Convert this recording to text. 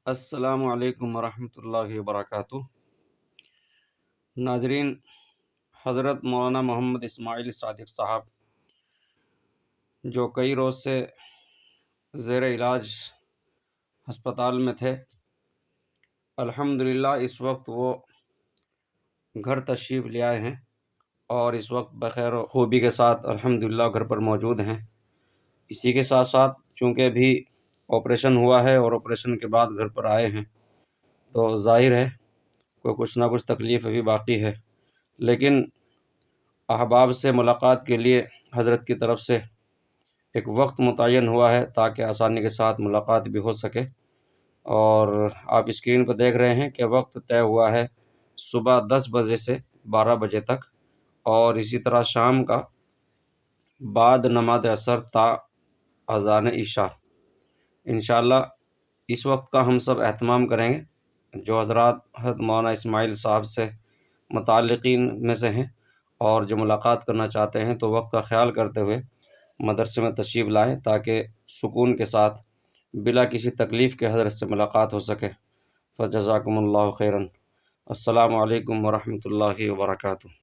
السلام علیکم ورحمۃ اللہ وبرکاتہ۔ ناظرین، حضرت مولانا محمد اسماعیل صادق صاحب جو کئی روز سے زیر علاج ہسپتال میں تھے، الحمدللہ اس وقت وہ گھر تشریف لے آئے ہیں اور اس وقت بخیر و خوبی کے ساتھ الحمدللہ گھر پر موجود ہیں۔ اسی کے ساتھ ساتھ چونکہ ابھی آپریشن ہوا ہے اور آپریشن کے بعد گھر پر آئے ہیں، تو ظاہر ہے کوئی کچھ نہ کچھ تکلیف ابھی باقی ہے، لیکن احباب سے ملاقات کے لیے حضرت کی طرف سے ایک وقت متعین ہوا ہے تاکہ آسانی کے ساتھ ملاقات بھی ہو سکے۔ اور آپ اسکرین پر دیکھ رہے ہیں کہ وقت طے ہوا ہے صبح 10 بجے سے 12 بجے تک، اور اسی طرح شام کا بعد نماز عصر تا اذان عشاء۔ انشاءاللہ اس وقت کا ہم سب اہتمام کریں گے۔ جو حضرات حضرت مولانا اسماعیل صاحب سے متعلقین میں سے ہیں اور جو ملاقات کرنا چاہتے ہیں، تو وقت کا خیال کرتے ہوئے مدرسے میں تشریف لائیں تاکہ سکون کے ساتھ بلا کسی تکلیف کے حضرت سے ملاقات ہو سکے۔ فجزاکم اللہ خیرا۔ السلام علیکم ورحمۃ اللہ وبرکاتہ۔